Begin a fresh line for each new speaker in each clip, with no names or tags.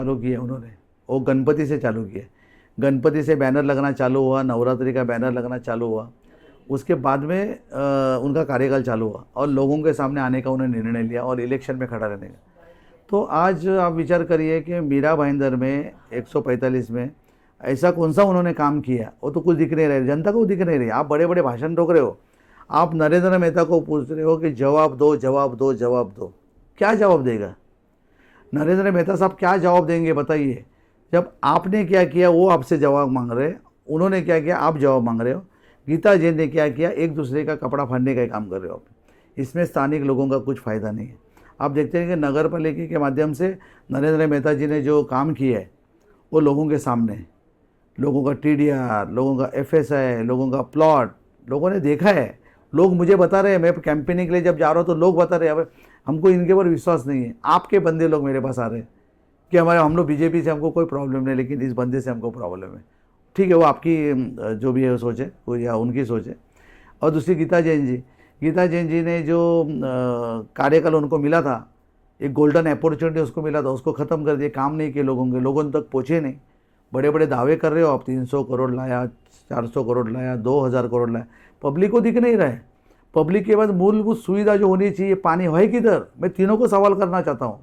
चालू किए उन्होंने, वो गणपति से चालू किए। गणपति से बैनर लगना चालू हुआ, नवरात्रि का बैनर लगना चालू हुआ। उसके बाद में उनका कार्यकाल चालू हुआ और लोगों के सामने आने का उन्होंने निर्णय लिया और इलेक्शन में खड़ा रहने का। तो आज आप विचार करिए कि मीरा भाईंदर में 145 में ऐसा कौन सा उन्होंने काम किया, वो तो कुछ दिख नहीं रहा, जनता को दिख नहीं रही। आप बड़े बड़े भाषण ठोक रहे हो, आप नरेंद्र मेहता को पूछ रहे हो कि जवाब दो जवाब दो जवाब दो। क्या जवाब देगा नरेंद्र मेहता साहब? क्या जवाब देंगे बताइए? जब आपने क्या किया वो आपसे जवाब मांग रहे, उन्होंने क्या किया आप जवाब मांग रहे हो। गीता जैन ने क्या किया, एक दूसरे का कपड़ा फाड़ने का ही काम कर रहे हो आप। इसमें स्थानिक लोगों का कुछ फ़ायदा नहीं है। आप देखते हैं कि नगर पालिका के माध्यम से नरेंद्र मेहता जी ने जो काम किया है वो लोगों के सामने, लोगों का टीडीआर, लोगों का एफएसआई, लोगों का प्लॉट लोगों ने देखा है। लोग मुझे बता रहे हैं, मैं कैंपेनिंग के लिए जब जा रहा हूँ तो लोग बता रहे हैं, अब हमको इनके ऊपर विश्वास नहीं है। आपके बंदे लोग मेरे पास आ रहे हैं कि हम लोग बीजेपी से हमको कोई प्रॉब्लम नहीं, लेकिन इस बंदे से हमको प्रॉब्लम है। ठीक है, वो आपकी जो भी है सोच है, वो या उनकी सोच है। और दूसरी गीता जैन जी ने जो कार्यकाल उनको मिला था, एक गोल्डन अपॉर्चुनिटी उसको मिला था, उसको ख़त्म कर दिया। काम नहीं किए लोगों तक पहुँचे नहीं। बड़े बड़े दावे कर रहे हो आप, 300 करोड़ लाया, 400 करोड़ लाया, 2000 करोड़ लाया, पब्लिक को दिख नहीं रहा है। पब्लिक के पास मूलभूत सुविधा जो होनी चाहिए, पानी है किधर? मैं तीनों को सवाल करना चाहता हूँ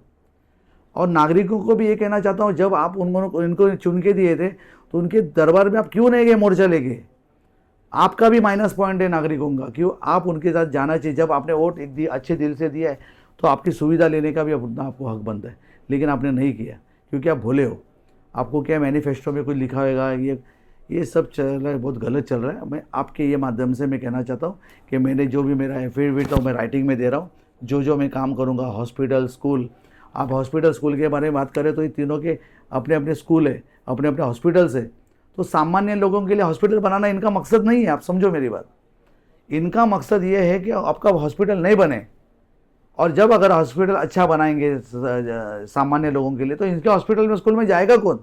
और नागरिकों को भी ये कहना चाहता हूँ, जब आप इनको चुन के दिए थे तो उनके दरबार में आप क्यों नहीं गए मोर्चा लेके? आपका भी माइनस पॉइंट है नागरिकों का, क्यों आप उनके साथ जाना चाहिए। जब आपने वोट एक अच्छे दिल से दिया है तो आपकी सुविधा लेने का भी अपना आपको हक बनता है, लेकिन आपने नहीं किया क्योंकि आप भोले हो। आपको क्या मैनिफेस्टो में कुछ लिखा होगा, ये सब चल रहा है, बहुत गलत चल रहा है। मैं आपके ये माध्यम से मैं कहना चाहता हूँ कि मैंने जो भी मेरा एफिडेविट मैं राइटिंग में दे रहा हूँ, जो मैं काम करूँगा, हॉस्पिटल स्कूल, आप हॉस्पिटल स्कूल के बारे में बात करें तो ये तीनों के अपने अपने स्कूल है, अपने अपने हॉस्पिटल्स है। तो सामान्य लोगों के लिए हॉस्पिटल बनाना इनका मकसद नहीं है, आप समझो मेरी बात। इनका मकसद ये है कि आपका हॉस्पिटल नहीं बने, और जब अगर हॉस्पिटल अच्छा बनाएंगे सामान्य लोगों के लिए तो इनके हॉस्पिटल में स्कूल में जाएगा कौन?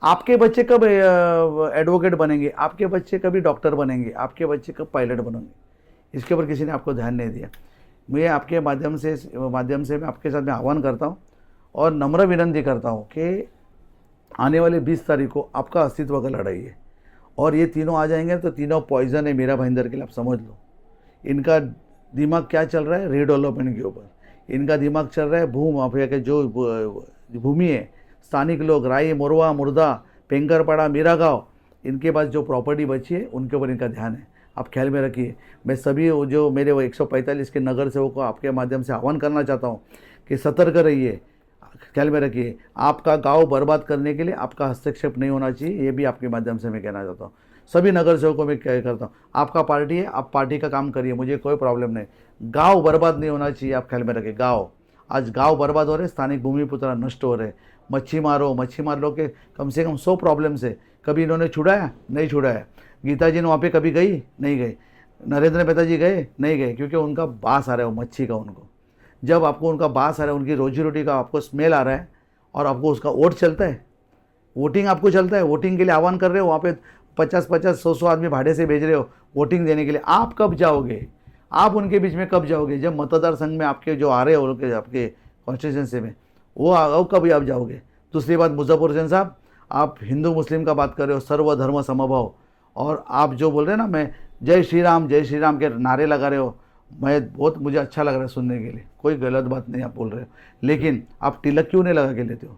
आपके बच्चे कब एडवोकेट बनेंगे? आपके बच्चे कभी डॉक्टर बनेंगे? आपके बच्चे कब पायलट बनेंगे? इसके ऊपर किसी ने आपको ध्यान नहीं दिया। मैं आपके माध्यम से मैं आपके साथ में आह्वान करता हूँ और नम्र विनंती करता हूँ कि आने वाले 20 तारीख को आपका अस्तित्व का लड़ाई है और ये तीनों आ जाएंगे तो तीनों पॉइजन है मीरा भाईंदर के लिए, आप समझ लो। इनका दिमाग क्या चल रहा है? रीडेवलपमेंट के ऊपर। इनका दिमाग चल रहा है भू माफिया के जो भूमि है, स्थानिक लोग, राई, मोरवा, मुर्दा, पेंकरपाड़ा, मीरा गाँव, इनके पास जो प्रॉपर्टी बची है उनके ऊपर इनका ध्यान है। आप ख्याल में रखिए। मैं सभी जो मेरे वो 145 के नगर सेवकों को आपके माध्यम से आह्वान करना चाहता हूँ कि सतर्क रहिए, ख्याल में रखिए। आपका गांव बर्बाद करने के लिए आपका हस्तक्षेप नहीं होना चाहिए, ये भी आपके माध्यम से मैं कहना चाहता हूँ। सभी नगर सेवकों को मैं क्या करता हूँ, आपका पार्टी है, आप पार्टी का काम करिए, मुझे कोई प्रॉब्लम नहीं। गांव बर्बाद नहीं होना चाहिए, आप ख्याल में रखिए। आज गांव बर्बाद हो रहे, स्थानिक भूमिपुत्र नष्ट हो रहे। मच्छी मार लो के कम से कम 100 प्रॉब्लम से कभी इन्होंने छुड़ाया? नहीं छुड़ाया। गीता जी ने वहाँ पे कभी गई? नहीं गई। नरेंद्र मेहता जी गए? नहीं गए, क्योंकि उनका बास आ रहा है वो मच्छी का। उनको जब आपको उनका बास आ रहा है, उनकी रोजी रोटी का आपको स्मेल आ रहा है और आपको उसका वोट चलता है, वोटिंग आपको चलता है, वोटिंग के लिए आह्वान कर रहे हो, वहाँ पे 50-50, 100-100 आदमी भाड़े से भेज रहे हो वोटिंग देने के लिए। आप कब जाओगे? आप उनके बीच में कब जाओगे? जब मतदार संघ में आपके जो आ रहे हो आपके कॉन्स्टिट्यूंसी में, वो कभी आप जाओगे? दूसरी बात, मुजफ्फर हुसैन साहब, आप हिंदू मुस्लिम का बात कर रहे हो, सर्वधर्म समभाव, और आप जो बोल रहे हैं ना, मैं जय श्री राम के नारे लगा रहे हो, मुझे अच्छा लग रहा है सुनने के लिए, कोई गलत बात नहीं आप बोल रहे हो, लेकिन आप तिलक क्यों नहीं लगा के लेते हो?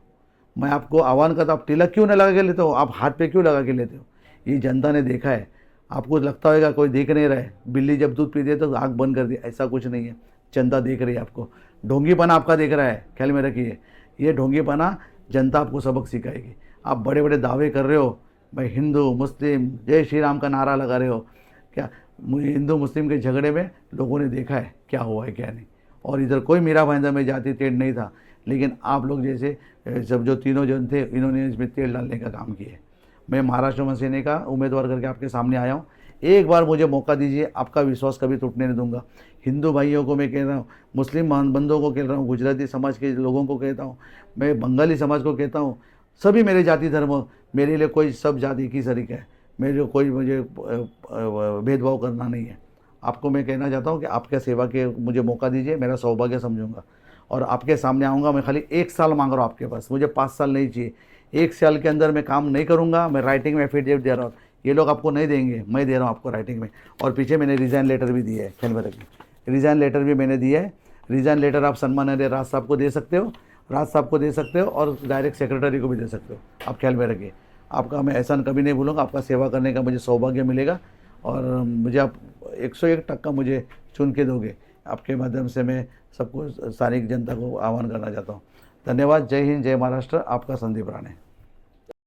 मैं आपको आह्वान करता हूँ, आप तिलक क्यों नहीं लगा के लेते हो? आप हाथ पे क्यों लगा के लेते हो? ये जनता ने देखा है। आपको लगता होगा कोई देख नहीं रहा है, बिल्ली जब दूध पीती है तो आँख बंद कर दी, ऐसा कुछ नहीं है। जनता देख रही है आपको, ढोंगीपना आपका देख रहा है, ख्याल में रखिए। ये ढोंगीपना जनता आपको सबक सिखाएगी। आप बड़े बड़े दावे कर रहे हो, भाई हिंदू मुस्लिम जय श्री राम का नारा लगा रहे हो, क्या हिंदू मुस्लिम के झगड़े में लोगों ने देखा है क्या हुआ है क्या नहीं। और इधर कोई मीरा भाईंदर में जाति तेड़ नहीं था, लेकिन आप लोग जैसे सब जो तीनों जन थे, इन्होंने इसमें तेल डालने का काम किया है। मैं महाराष्ट्र में सेने का उम्मीदवार करके आपके सामने आया हूँ। एक बार मुझे मौका दीजिए, आपका विश्वास कभी टूटने नहीं दूंगा। हिंदू भाइयों को मैं कह रहा हूँ, मुस्लिम बंधुओं को कह रहा हूँ, गुजराती समाज के लोगों को कहता हूँ, मैं बंगाली समाज को कहता हूँ, सभी मेरे जाति धर्म, मेरे लिए कोई सब जाति की शरीक है, मेरे कोई मुझे भेदभाव करना नहीं है। आपको मैं कहना चाहता हूँ कि आपके सेवा के मुझे मौका दीजिए, मेरा सौभाग्य समझूंगा। और आपके सामने आऊँगा। मैं खाली 1 साल मांग रहा हूँ आपके पास, मुझे 5 साल नहीं चाहिए। 1 साल के अंदर मैं काम नहीं करूँगा, मैं राइटिंग में एफिडेविट दे रहा हूँ। ये लोग आपको नहीं देंगे, मैं दे रहा हूँ आपको राइटिंग में। और पीछे मैंने रिज़ाइन लेटर भी दिया है, ख्याल में रखिए। रिज़ाइन लेटर भी मैंने दिया है। रिज़ाइन लेटर आप सम्माननीय राज साहब को दे सकते हो, राज साहब को दे सकते हो, और डायरेक्ट सेक्रेटरी को भी दे सकते हो। आप ख्याल में रखिए, आपका मैं एहसान कभी नहीं भूलूंगा। आपका सेवा करने का मुझे सौभाग्य मिलेगा, और मुझे आप 101% मुझे चुन के दोगे। आपके माध्यम से मैं सबको, स्थानिक जनता को आह्वान करना चाहता हूँ। धन्यवाद। जय हिंद, जय महाराष्ट्र। आपका संदीप राणे।